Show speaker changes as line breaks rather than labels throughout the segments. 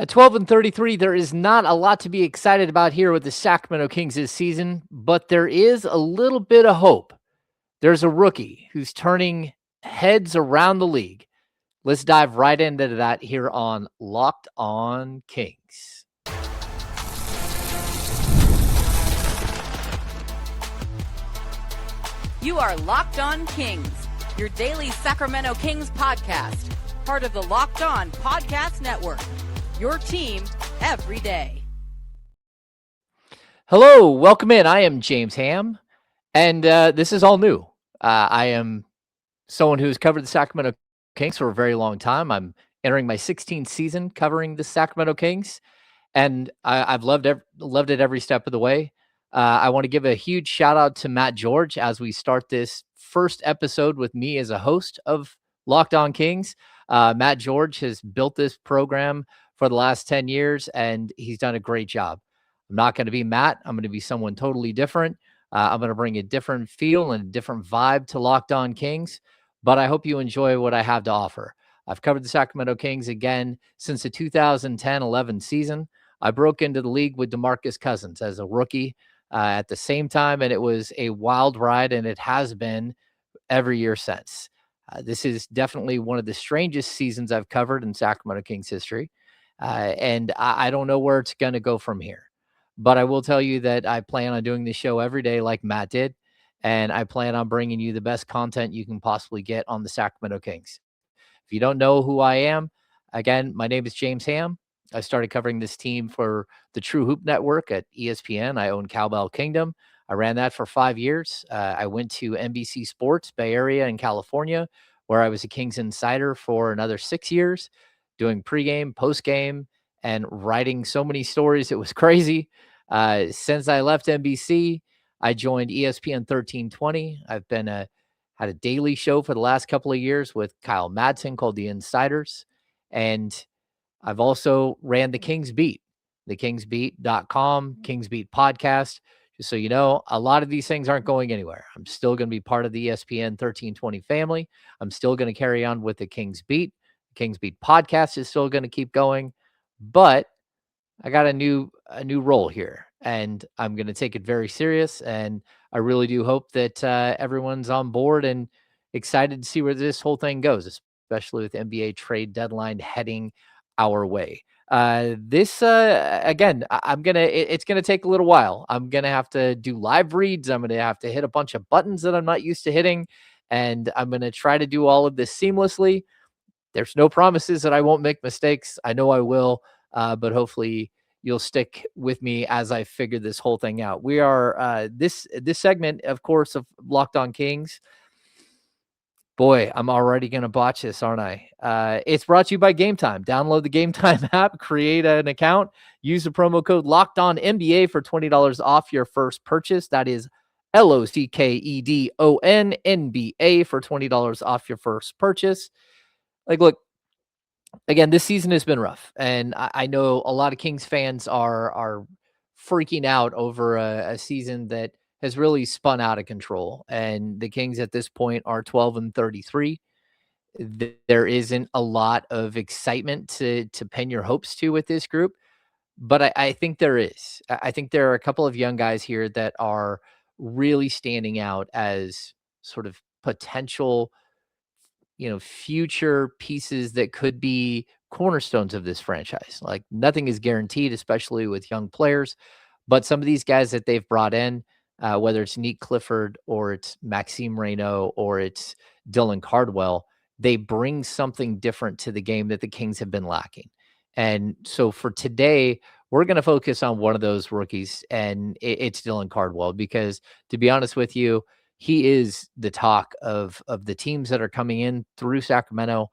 At 12-33, there is not a lot to be excited about here with the Sacramento Kings this season, but there is a little bit of hope. There's a rookie who's turning heads around the league. Let's dive right into that here on Locked On Kings.
You are Locked On Kings, your daily Sacramento Kings podcast, part of the Locked On Podcast Network, your team every day.
Hello, welcome in. I am James Ham, and this is all new. I am someone who's covered the Sacramento Kings for a very long time. I'm entering my 16th season covering the Sacramento Kings, and I've loved it every step of the way. I want to give a huge shout out to Matt George as we start this first episode with me as a host of Locked On Kings. Matt George has built this program for the last 10 years, and he's done a great job. I'm not going to be Matt. I'm going to be someone totally different. I'm going to bring a different feel and a different vibe to Locked On Kings, but I hope you enjoy what I have to offer. I've covered the Sacramento Kings again since the 2010-11 season. I broke into the league with DeMarcus Cousins as a rookie at the same time, and it was a wild ride, and it has been every year since. This is definitely one of the strangest seasons I've covered in Sacramento Kings history, and I don't know where it's going to go from here. But I will tell you that I plan on doing this show every day like Matt did, and I plan on bringing you the best content you can possibly get on the Sacramento Kings. If you don't know who I am, again, my name is James Ham. I started covering this team for the True Hoop Network at ESPN. I own Cowbell Kingdom. I ran that for 5 years. I went to NBC Sports, Bay Area in California, where I was a Kings insider for another 6 years, doing pregame, postgame, and writing so many stories. It was crazy. Since I left NBC, I joined ESPN 1320. I've been had a daily show for the last couple of years with Kyle Madsen called The Insiders. And I've also ran the Kings Beat, thekingsbeat.com, Kings Beat podcast. Just so you know, a lot of these things aren't going anywhere. I'm still going to be part of the ESPN 1320 family. I'm still going to carry on with the Kings Beat. The Kings Beat podcast is still going to keep going, but I got a new role here, and I'm going to take it very serious. And I really do hope that everyone's on board and excited to see where this whole thing goes, especially with NBA trade deadline heading our way. This again, it's gonna take a little while. I'm gonna have to do live reads. I'm gonna have to hit a bunch of buttons that I'm not used to hitting, and I'm gonna try to do all of this seamlessly. There's no promises that I won't make mistakes. I know I will, but hopefully you'll stick with me as I figure this whole thing out. We are this segment, of course, of Locked On Kings. Boy, I'm already going to botch this, aren't I? It's brought to you by Gametime. Download the Gametime app, create an account, use the promo code LOCKEDONNBA for $20 off your first purchase. That is LOCKEDONNBA for $20 off your first purchase. Like, look, again, this season has been rough, and I know a lot of Kings fans are freaking out over a season that has really spun out of control. And the Kings at this point are 12-33. There isn't a lot of excitement to pin your hopes to with this group, but I think there is. I think there are a couple of young guys here that are really standing out as sort of potential, future pieces that could be cornerstones of this franchise. Like, nothing is guaranteed, especially with young players, but some of these guys that they've brought in, whether it's Nick Clifford or it's Maxime Reynaud or it's Dylan Cardwell, they bring something different to the game that the Kings have been lacking. And so for today, we're going to focus on one of those rookies, and it's Dylan Cardwell, because to be honest with you, he is the talk of the teams that are coming in through Sacramento.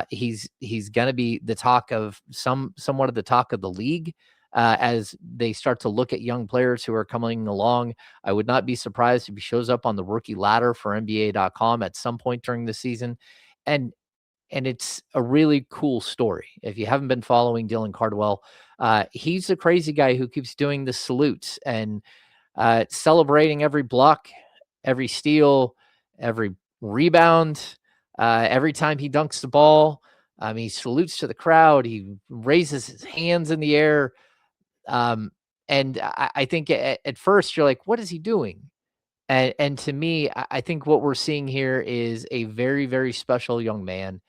He's going to be the talk of somewhat of the talk of the league as they start to look at young players who are coming along. I would not be surprised if he shows up on the rookie ladder for NBA.com at some point during the season. And it's a really cool story. If you haven't been following Dylan Cardwell, he's a crazy guy who keeps doing the salutes and celebrating every block, every steal, every rebound, every time he dunks the ball. He salutes to the crowd. He raises his hands in the air. Um, and I think at first you're like, what is he doing? And to me, I think what we're seeing here is a very, very special young man.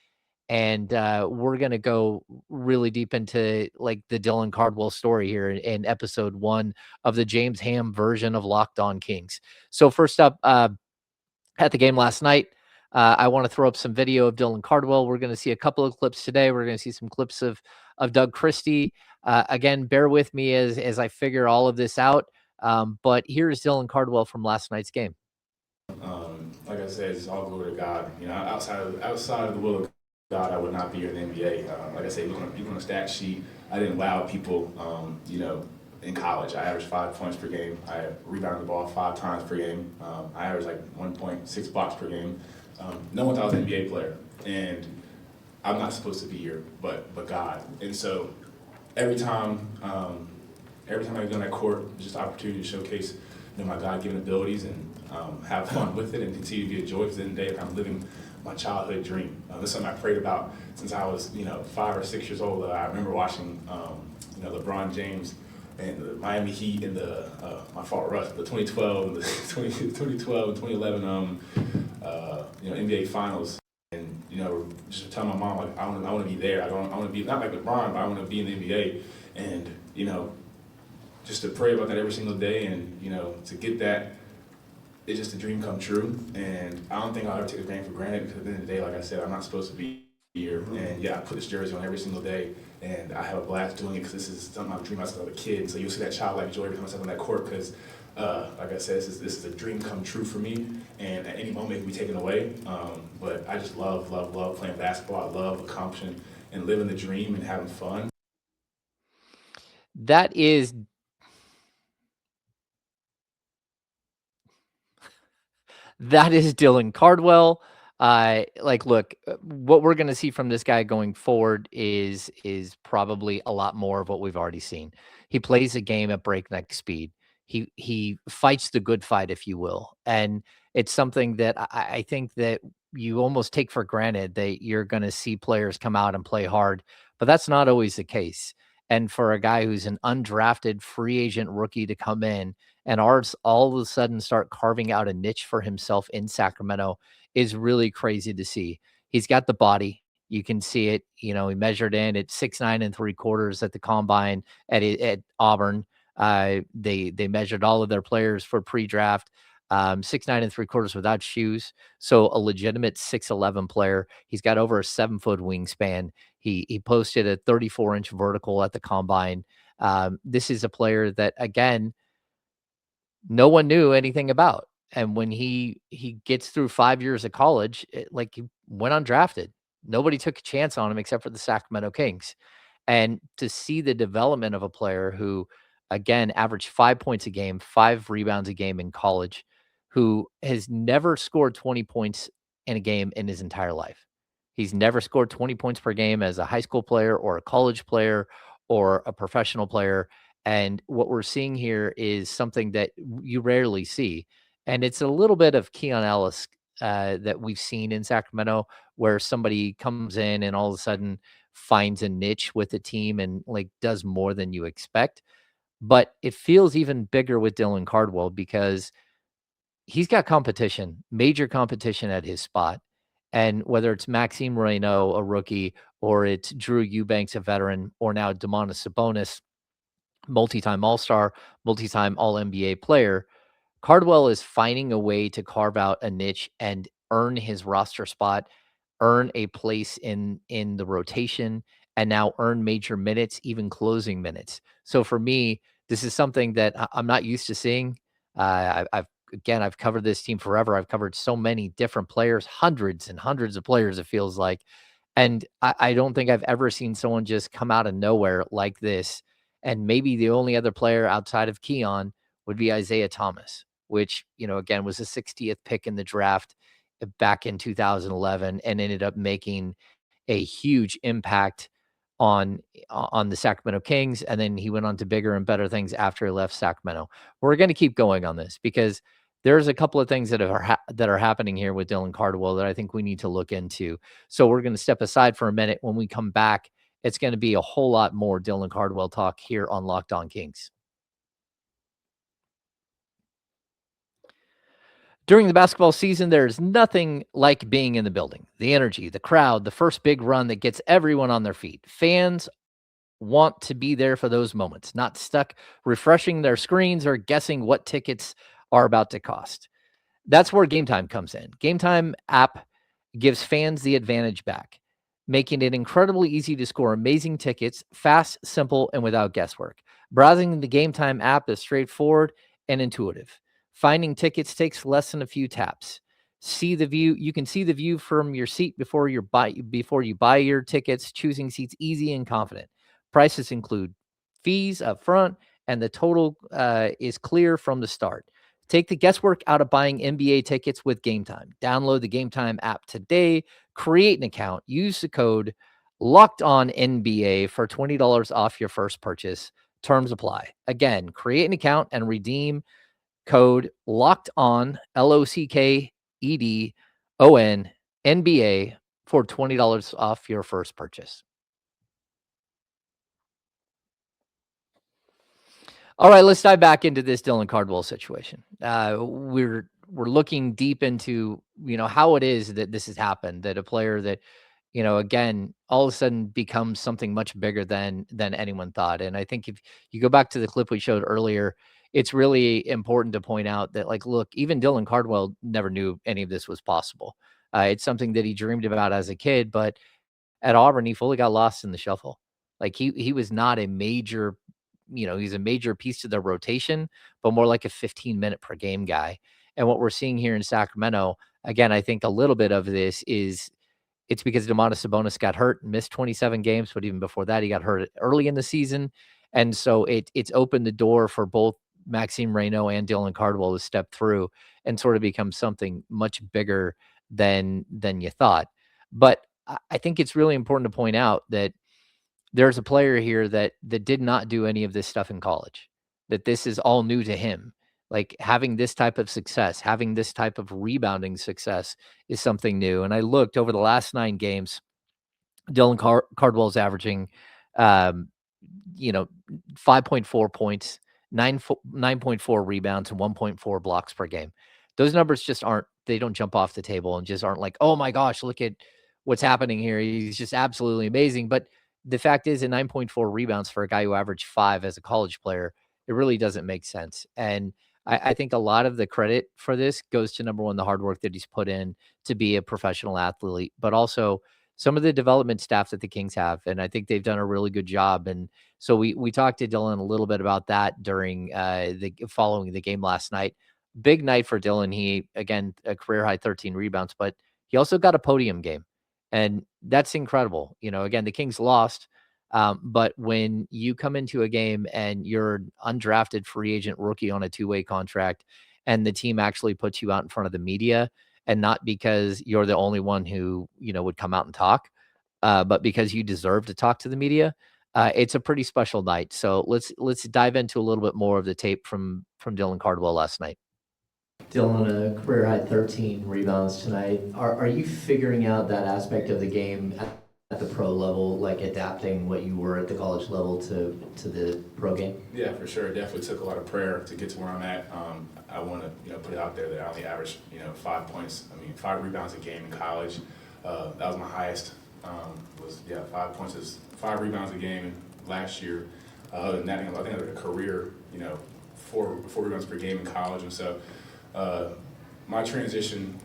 And we're gonna go really deep into like the Dylan Cardwell story here in episode 1 of the James Ham version of Locked On Kings. So first up, at the game last night, I want to throw up some video of Dylan Cardwell. We're going to see a couple of clips today. We're going to see some clips of Doug Christie. Again, bear with me as I figure all of this out. But here's Dylan Cardwell from last night's game.
Like I said, it's all glory to God. You know, outside of the will of God, I would not be here in the NBA. Like I said, look on the stat sheet. I didn't allow people, in college. I averaged 5 points per game. I rebounded the ball 5 times per game. I averaged like 1.6 blocks per game. No one thought I was an NBA player, and I'm not supposed to be here, but God. And so every time I go on that court, it's just an opportunity to showcase, my God-given abilities and have fun with it and continue to be a joy. Because at the end of the day, I'm living my childhood dream. This is something I prayed about since I was, 5 or 6 years old. I remember watching, LeBron James and the Miami Heat and the 2012 and the 2012 and 2011 NBA Finals. And just tell my mom, like, I want to be there. I want to be not like LeBron, but I want to be in the NBA. And just to pray about that every single day, and to get that, it's just a dream come true. And I don't think I'll ever take a dream for granted, because at the end of the day, like I said, I'm not supposed to be here. And yeah, I put this jersey on every single day, and I have a blast doing it, because this is something I've dreamed about since I was a kid. So you'll see that childlike joy every time I step on that court, because like I said, this is a dream come true for me, and at any moment it can be taken away. But I just love playing basketball. I love accomplishing and living the dream and having fun.
That is Dylan Cardwell. Look, what we're going to see from this guy going forward is probably a lot more of what we've already seen. He plays a game at breakneck speed. He fights the good fight, if you will, and it's something that I think that you almost take for granted, that you're going to see players come out and play hard, but that's not always the case. And for a guy who's an undrafted free agent rookie to come in and ours all of a sudden start carving out a niche for himself in Sacramento is really crazy to see. He's got the body. You can see it. He measured in at 6'9 3/4" at the combine at Auburn. They measured all of their players for pre-draft. 6'9 3/4" without shoes. So a legitimate 6'11 player. He's got over a 7-foot wingspan. He posted a 34-inch vertical at the combine. This is a player that, again, no one knew anything about. And when he gets through 5 years of college, he went undrafted. Nobody took a chance on him except for the Sacramento Kings. And to see the development of a player who, again, averaged 5 points a game, 5 rebounds a game in college, who has never scored 20 points in a game in his entire life. He's never scored 20 points per game as a high school player or a college player or a professional player. And what we're seeing here is something that you rarely see. And it's a little bit of Keon Ellis that we've seen in Sacramento, where somebody comes in and all of a sudden finds a niche with the team and does more than you expect. But it feels even bigger with Dylan Cardwell, because he's got competition, major competition at his spot. And whether it's Maxime Reynaud, a rookie, or it's Drew Eubanks, a veteran, or now Domantas Sabonis, multi-time All-Star, multi-time All-NBA player, Cardwell is finding a way to carve out a niche and earn his roster spot, earn a place in the rotation, and now earn major minutes, even closing minutes. So for me, this is something that I'm not used to seeing. I've covered this team forever. I've covered so many different players, hundreds and hundreds of players, it feels like. And I don't think I've ever seen someone just come out of nowhere like this. And maybe the only other player outside of Keon would be Isaiah Thomas, which, again, was the 60th pick in the draft back in 2011 and ended up making a huge impact on the Sacramento Kings. And then he went on to bigger and better things after he left Sacramento. We're going to keep going on this, because there's a couple of things that are happening here with Dylan Cardwell that I think we need to look into. So we're going to step aside for a minute. When we come back, it's going to be a whole lot more Dylan Cardwell talk here on Locked On Kings. During the basketball season, there's nothing like being in the building. The energy, the crowd, the first big run that gets everyone on their feet. Fans want to be there for those moments, not stuck refreshing their screens or guessing what tickets are about to cost. That's where Gametime comes in. Gametime app gives fans the advantage back, making it incredibly easy to score amazing tickets, fast, simple, and without guesswork. Browsing the Gametime app is straightforward and intuitive. Finding tickets takes less than a few taps. See the view. You can see the view from your seat before you buy your tickets. Choosing seats easy and confident. Prices include fees up front, and the total is clear from the start. Take the guesswork out of buying NBA tickets with Gametime. Download the Gametime app today, create an account, use the code LOCKEDONNBA for $20 off your first purchase. Terms apply. Again, create an account and redeem code LOCKEDON, LOCKEDON, for $20 off your first purchase. All right, let's dive back into this Dylan Cardwell situation. We're looking deep into, how it is that this has happened, that a player that, again, all of a sudden becomes something much bigger than anyone thought. And I think if you go back to the clip we showed earlier, it's really important to point out that, look, even Dylan Cardwell never knew any of this was possible. It's something that he dreamed about as a kid, but at Auburn, he fully got lost in the shuffle. He was not a major, he's a major piece to their rotation, but more like a 15-minute per game guy. And what we're seeing here in Sacramento, again, I think a little bit of this is it's because Domantas Sabonis got hurt and missed 27 games, but even before that, he got hurt early in the season. And so it's opened the door for both Maxime Reynaud and Dylan Cardwell to step through and sort of become something much bigger than you thought. But I think it's really important to point out that there's a player here that did not do any of this stuff in college, that this is all new to him. Like having this type of success, having this type of rebounding success is something new. And I looked over the last 9 games, Dylan Cardwell's averaging, um, 5.4 points, 9.4 rebounds, and 1.4 blocks per game. Those numbers just they don't jump off the table and just aren't like, oh my gosh, look at what's happening here. He's just absolutely amazing. But the fact is, at 9.4 rebounds for a guy who averaged 5 as a college player, it really doesn't make sense. And I think a lot of the credit for this goes to, number one, the hard work that he's put in to be a professional athlete, but also some of the development staff that the Kings have. And I think they've done a really good job. And so we talked to Dylan a little bit about that during following the game last night. Big night for Dylan. He, again, a career high 13 rebounds, but he also got a podium game. And that's incredible. Again, the Kings lost. But when you come into a game and you're an undrafted free agent rookie on a 2-way contract, and the team actually puts you out in front of the media, and not because you're the only one who, would come out and talk, but because you deserve to talk to the media, it's a pretty special night. So let's dive into a little bit more of the tape from Dylan Cardwell last night. Dylan, a career high 13 rebounds tonight. Are you figuring out that aspect of the game at the pro level, like adapting what you were at the college level to the pro game?
Yeah, for sure. It definitely took a lot of prayer to get to where I'm at. I want to put it out there that I only averaged 5 points. 5 rebounds a game in college. That was my highest. 5 points is 5 rebounds a game last year. Other than that, I think I had a career 4 rebounds per game in college, and so my transition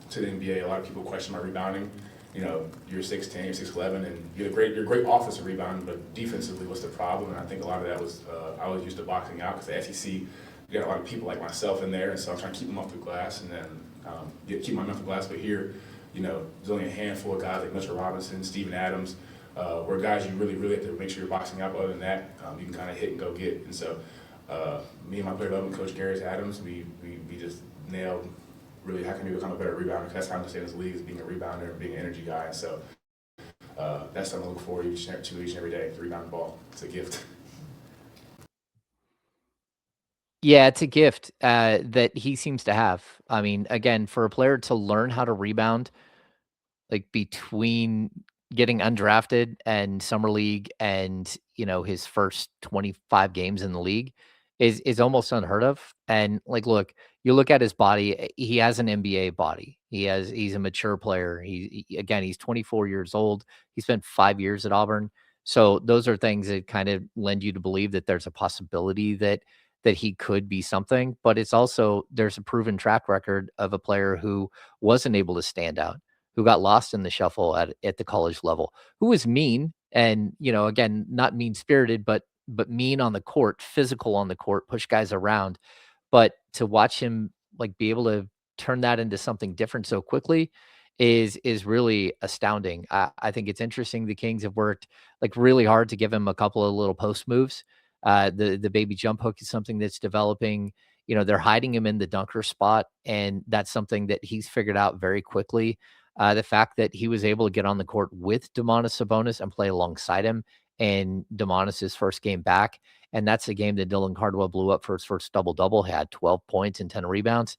to the NBA, a lot of people question my rebounding. You're 6'10", you're 6'11", and you're a great offensive rebound, but defensively, what's the problem? And I think a lot of that was I was used to boxing out because the SEC, you got a lot of people like myself in there, and so I'm trying to keep them off the glass and then keep my off the glass. But here, there's only a handful of guys like Mitchell Robinson, Steven Adams, where guys you really, really have to make sure you're boxing out. But other than that, you can kind of hit and go get. And so me and my player development coach, Gary Adams, we just nailed really how can you become a better rebounder, because that's how I'm going to stay in this league, is being a rebounder and being an energy guy. So that's something I look forward to each and every day, the rebound ball. It's a gift.
Yeah, it's a gift that he seems to have. I mean, again, for a player to learn how to rebound, like between getting undrafted and summer league and, his first 25 games in the league is almost unheard of. And like, look, you look at his body, he has an NBA body. He's a mature player. Again, he's 24 years old. He spent 5 years at Auburn. So those are things that kind of lend you to believe that there's a possibility that he could be something, but it's also there's a proven track record of a player who wasn't able to stand out, who got lost in the shuffle at the college level, who was mean and, again, not mean-spirited, but mean on the court, physical on the court, push guys around. But to watch him, like, be able to turn that into something different so quickly is really astounding. I think it's interesting the Kings have worked, like, really hard to give him a couple of little post moves. The baby jump hook is something that's developing. They're hiding him in the dunker spot, and that's something that he's figured out very quickly. The fact that he was able to get on the court with Domantas Sabonis and play alongside him in Domantas's first game back, and that's the game that Dylan Cardwell blew up for his first double-double, had 12 points and 10 rebounds.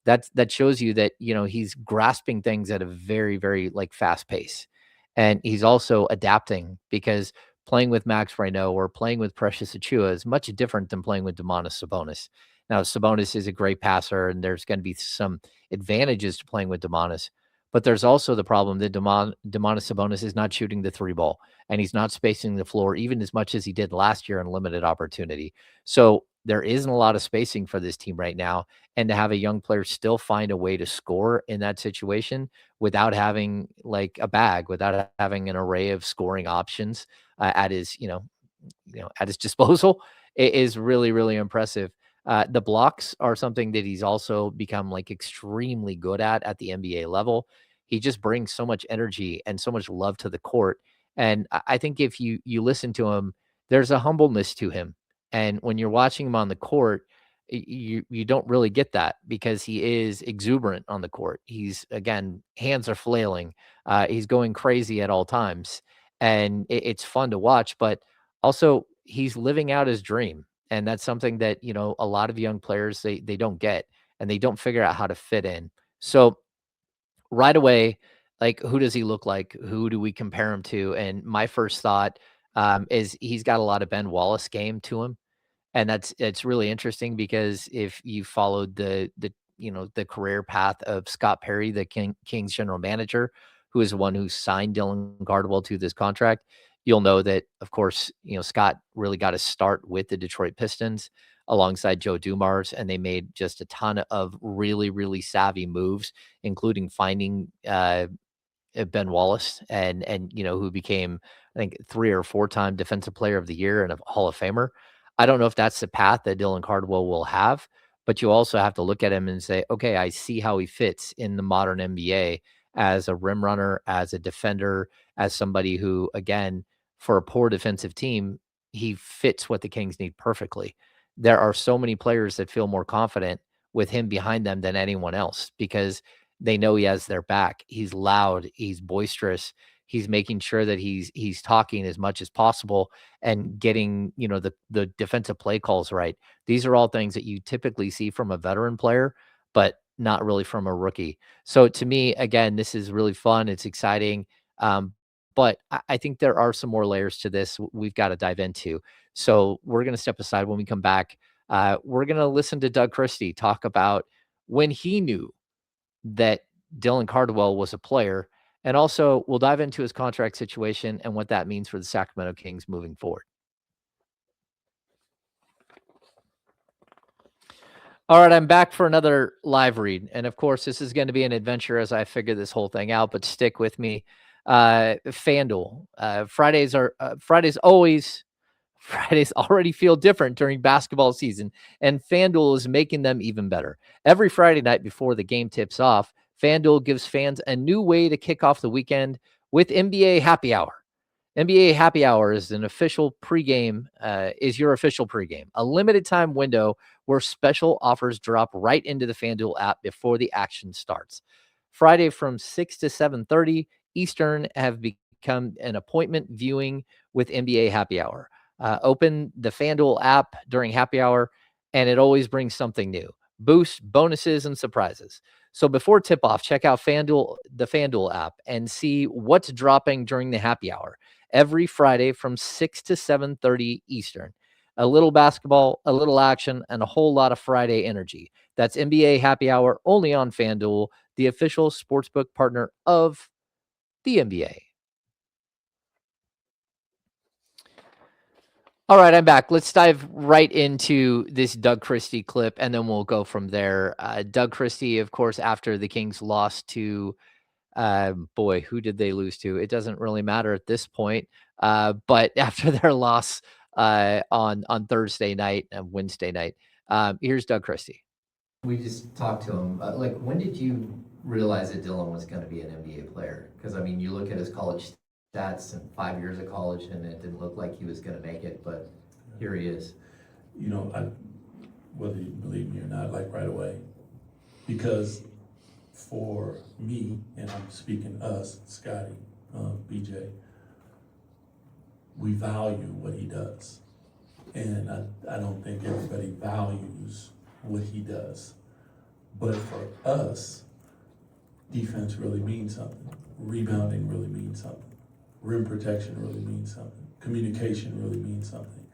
That shows you that, he's grasping things at a very, very, like, fast pace. And he's also adapting because playing with Max Reno or playing with Precious Achiuwa is much different than playing with Domantas Sabonis. Now, Sabonis is a great passer, and there's going to be some advantages to playing with Domantas, but there's also the problem that Domantas Sabonis is not shooting the three ball, and he's not spacing the floor even as much as he did last year in limited opportunity. So there isn't a lot of spacing for this team right now, and to have a young player still find a way to score in that situation without having like a bag, without having an array of scoring options at his, at his disposal, is really, really impressive. The blocks are something that he's also become like extremely good at the NBA level. He just brings so much energy and so much love to the court. And I think if you listen to him, there's a humbleness to him. And when you're watching him on the court, you don't really get that because he is exuberant on the court. He's, again, hands are flailing. He's going crazy at all times, and it's fun to watch. But also, he's living out his dream, and that's something that, a lot of young players, they don't get, and they don't figure out how to fit in. So right away, like, who does he look like? Who do we compare him to? And my first thought is he's got a lot of Ben Wallace game to him, and it's really interesting because if you followed the career path of Scott Perry, the Kings general manager, who is the one who signed Dylan Cardwell to this contract, you'll know that, of course, Scott really got to start with the Detroit Pistons alongside Joe Dumars, and they made just a ton of really, really savvy moves, including finding Ben Wallace and who became, I think, 3 or 4-time defensive player of the year and a Hall of Famer. I don't know if that's the path that Dylan Cardwell will have, but you also have to look at him and say, okay, I see how he fits in the modern NBA as a rim runner, as a defender, as somebody who, again, for a poor defensive team, he fits what the Kings need perfectly. There are so many players that feel more confident with him behind them than anyone else because they know he has their back. He's loud, he's boisterous, he's making sure that he's talking as much as possible and getting, the defensive play calls right. These are all things that you typically see from a veteran player, but not really from a rookie. So to me, again, this is really fun. It's exciting. But I think there are some more layers to this we've got to dive into. So we're going to step aside when we come back. We're going to listen to Doug Christie talk about when he knew that Dylan Cardwell was a player. And also, we'll dive into his contract situation and what that means for the Sacramento Kings moving forward. All right, I'm back for another live read. And of course, this is going to be an adventure as I figure this whole thing out, but stick with me. FanDuel. Fridays already feel different during basketball season, and FanDuel is making them even better. Every Friday night before the game tips off, FanDuel gives fans a new way to kick off the weekend with NBA Happy Hour. NBA Happy Hour is your official pregame, a limited time window where special offers drop right into the FanDuel app before the action starts. Friday from 6 to 7:30 Eastern have become an appointment viewing with NBA Happy Hour. Open the FanDuel app during happy hour and it always brings something new: boosts, bonuses, and surprises. So before tip off, check out the FanDuel app, and see what's dropping during the happy hour every Friday from 6 to 7:30 Eastern. A little basketball, a little action, and a whole lot of Friday energy. That's NBA Happy Hour only on FanDuel, the official sportsbook partner of the NBA. All right, I'm back. Let's dive right into this Doug Christie clip, and then we'll go from there. Doug Christie, of course, after the Kings lost to, boy, who did they lose to? It doesn't really matter at this point. But after their loss on Thursday night and Wednesday night, here's Doug Christie.
We just talked to him. Like, when did you realize that Dylan was going to be an NBA player? Because, I mean, you look at his college stats and 5 years of college, and it didn't look like he was going to make it, but here he is.
You know, whether you believe me or not, like right away. Because for me, and I'm speaking us, Scotty, BJ, we value what he does. And I don't think everybody values what he does. But for us, defense really means something. Rebounding really means something. Rim protection really means something. Communication really means something.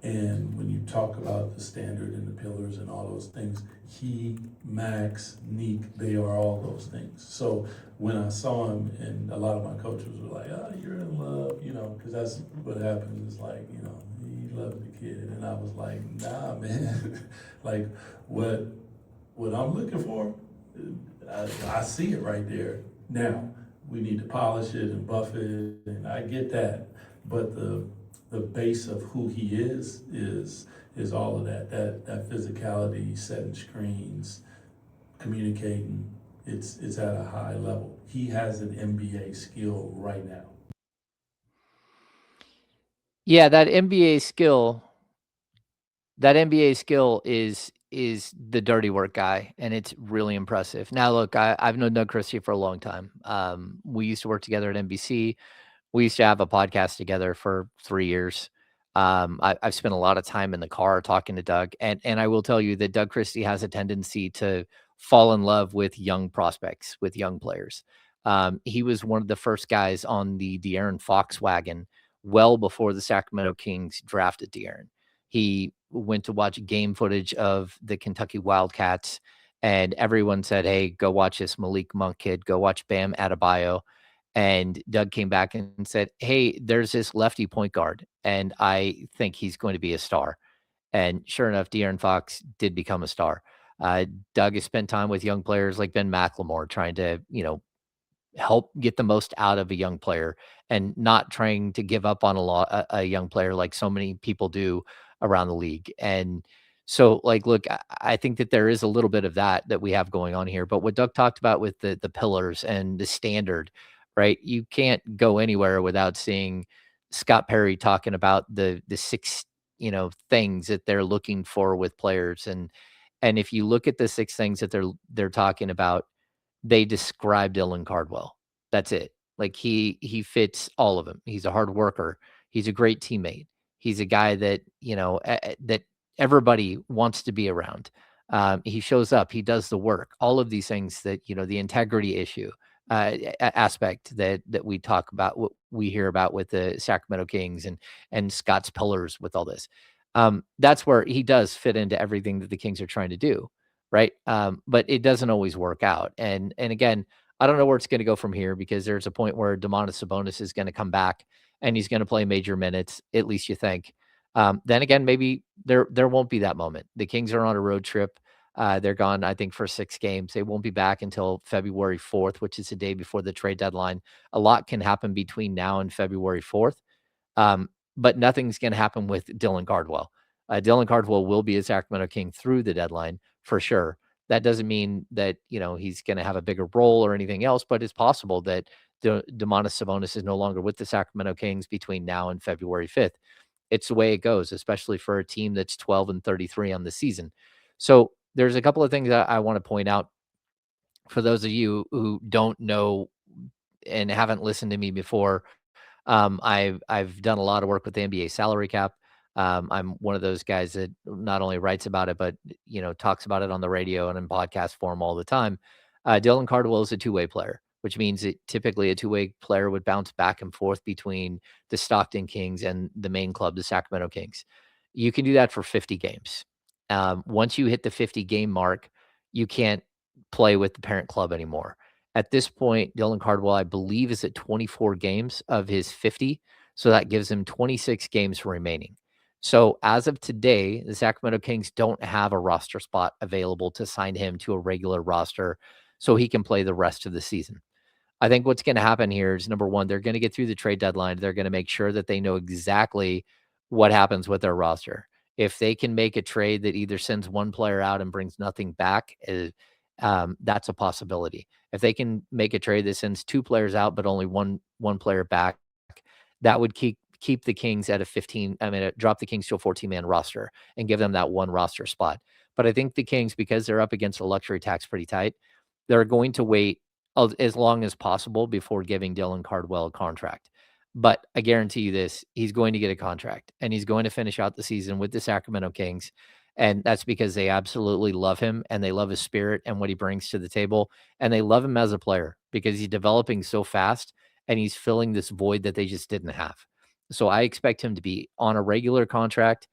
And when you talk about the standard and the pillars and all those things, he, Max, Neek, they are all those things. So when I saw him, and a lot of my coaches were like, oh, you're in love, you know, because that's what happens. It's like, you know, he loved the kid. And I was like, nah, man. Like, what I'm looking for, I see it right there. Now, we need to polish it and buff it, and I get that. But the base of who he is all of that physicality, setting screens, communicating. It's at a high level. He has an NBA skill right now.
Yeah, that NBA skill is the dirty work guy, and it's really impressive. Now, look, I've known Doug Christie for a long time. We used to work together at NBC. We used to have a podcast together for 3 years. I've spent a lot of time in the car talking to Doug, and I will tell you that Doug Christie has a tendency to fall in love with young prospects, with young players. He was one of the first guys on the De'Aaron Fox wagon well before the Sacramento Kings drafted De'Aaron. He went to watch game footage of the Kentucky Wildcats, and everyone said, "Hey, go watch this Malik Monk kid. Go watch Bam Adebayo." And Doug came back and said, "Hey, there's this lefty point guard, and I think he's going to be a star." And sure enough, De'Aaron Fox did become a star. Doug has spent time with young players like Ben McLemore, trying to, help get the most out of a young player, and not trying to give up on a young player like so many people do around the league. And so, like, look, I think that there is a little bit of that we have going on here. But what Doug talked about with the pillars and the standard, right? You can't go anywhere without seeing Scott Perry talking about the six, things that they're looking for with players. And if you look at the six things that they're talking about, they describe Dylan Cardwell. That's it. Like, he fits all of them. He's a hard worker. He's a great teammate. He's a guy that, that everybody wants to be around. He shows up, he does the work, all of these things that, the integrity issue, aspect that we talk about, what we hear about with the Sacramento Kings and Scott's pillars with all this. That's where he does fit into everything that the Kings are trying to do. Right. But it doesn't always work out. And again, I don't know where it's going to go from here, because there's a point where Domantas Sabonis is going to come back and he's going to play major minutes, at least you think. Then again, maybe there won't be that moment. The Kings are on a road trip. They're gone, I think, for 6 games. They won't be back until February 4th, which is the day before the trade deadline. A lot can happen between now and February 4th. But nothing's going to happen with Dylan Cardwell. Dylan Cardwell will be a Sacramento King through the deadline for sure. That doesn't mean that, he's going to have a bigger role or anything else, but it's possible that Domantas Sabonis is no longer with the Sacramento Kings between now and February 5th. It's the way it goes, especially for a team that's 12-33 on the season. So there's a couple of things that I want to point out for those of you who don't know and haven't listened to me before. I've done a lot of work with the NBA salary cap. I'm one of those guys that not only writes about it, but talks about it on the radio and in podcast form all the time. Dylan Cardwell is a two-way player, which means that typically a two-way player would bounce back and forth between the Stockton Kings and the main club, the Sacramento Kings. You can do that for 50 games. Once you hit the 50 game mark, you can't play with the parent club anymore. At this point, Dylan Cardwell, I believe, is at 24 games of his 50. So that gives him 26 games remaining. So as of today, the Sacramento Kings don't have a roster spot available to sign him to a regular roster so he can play the rest of the season. I think what's going to happen here is, number one, they're going to get through the trade deadline. They're going to make sure that they know exactly what happens with their roster. If they can make a trade that either sends one player out and brings nothing back, that's a possibility. If they can make a trade that sends two players out but only one player back, that would keep the Kings at a 15. I mean, drop the Kings to a 14-man roster and give them that one roster spot. But I think the Kings, because they're up against a luxury tax pretty tight, they're going to wait as long as possible before giving Dylan Cardwell a contract. But I guarantee you this, he's going to get a contract, and he's going to finish out the season with the Sacramento Kings. And that's because they absolutely love him, and they love his spirit and what he brings to the table. And they love him as a player because he's developing so fast, and he's filling this void that they just didn't have. So I expect him to be on a regular contract,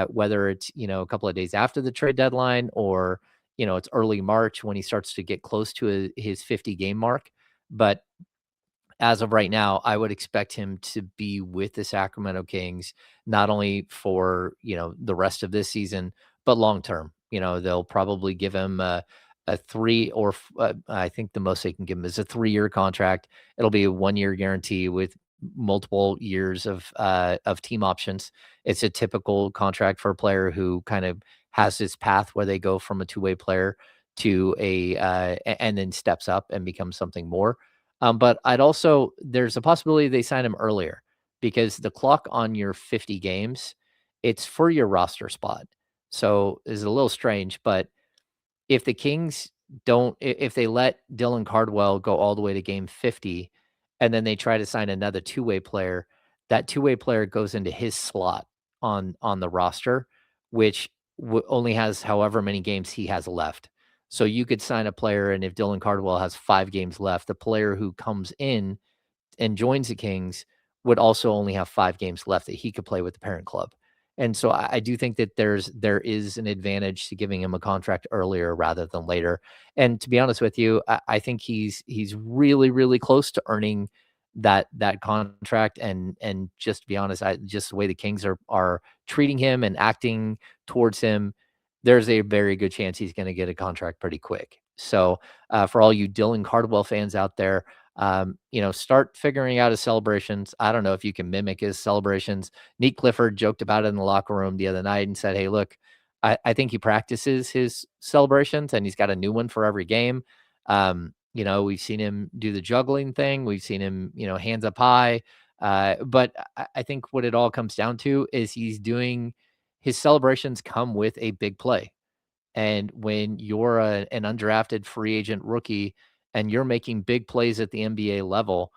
whether it's, a couple of days after the trade deadline, or, it's early March when he starts to get close to his 50 game mark. But as of right now, I would expect him to be with the Sacramento Kings, not only for, the rest of this season, but long term. They'll probably give him a three, or I think the most they can give him is a 3-year contract. It'll be a 1-year guarantee with multiple years of team options. It's a typical contract for a player who kind of has this path where they go from a two-way player to and then steps up and becomes something more. But there's a possibility they sign him earlier, because the clock on your 50 games, it's for your roster spot. So it's a little strange, but if the Kings if they let Dylan Cardwell go all the way to game 50, and then they try to sign another two-way player, that two-way player goes into his slot on the roster, which only has however many games he has left. So you could sign a player, and if Dylan Cardwell has 5 games left, the player who comes in and joins the Kings would also only have 5 games left that he could play with the parent club. And so I do think that there is an advantage to giving him a contract earlier rather than later. And to be honest with you, I think he's really, really close to earning that contract. And just to be honest, just the way the Kings are treating him and acting towards him, there's a very good chance he's going to get a contract pretty quick. So for all you Dylan Cardwell fans out there, start figuring out his celebrations. I don't know if you can mimic his celebrations. Nate Clifford joked about it in the locker room the other night and said, "Hey, look, I think he practices his celebrations, and he's got a new one for every game." We've seen him do the juggling thing. We've seen him, hands up high. But I think what it all comes down to is his celebrations come with a big play. And when you're an undrafted free agent rookie and you're making big plays at the NBA level,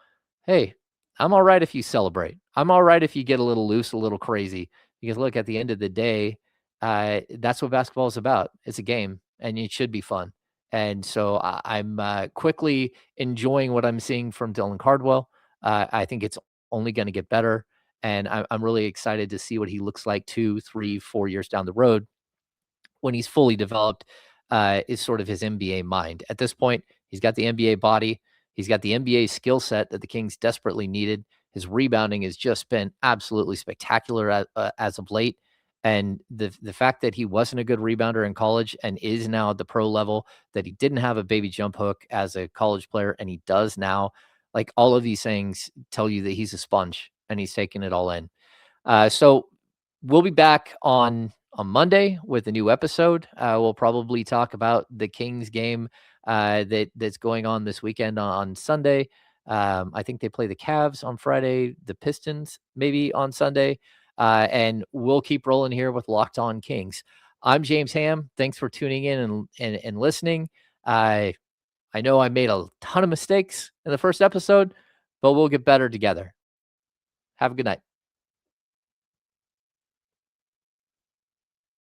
hey, I'm all right if you celebrate. I'm all right if you get a little loose, a little crazy. Because look, at the end of the day, that's what basketball is about. It's a game, and it should be fun. And so I'm quickly enjoying what I'm seeing from Dylan Cardwell. I think it's only going to get better. And I'm really excited to see what he looks like 2, 3, 4 years down the road, when he's fully developed, is sort of his NBA mind. At this point, he's got the NBA body. He's got the NBA skill set that the Kings desperately needed. His rebounding has just been absolutely spectacular as of late. And the fact that he wasn't a good rebounder in college and is now at the pro level, that he didn't have a baby jump hook as a college player and he does now, like, all of these things tell you that he's a sponge and he's taking it all in. So we'll be back on Monday with a new episode. We'll probably talk about the Kings game that's going on this weekend on Sunday. I think they play the Cavs on Friday, the Pistons maybe on Sunday, and we'll keep rolling here with Locked On Kings. I'm James Ham. Thanks for tuning in and listening. I know I made a ton of mistakes in the first episode, but we'll get better together. Have a good night.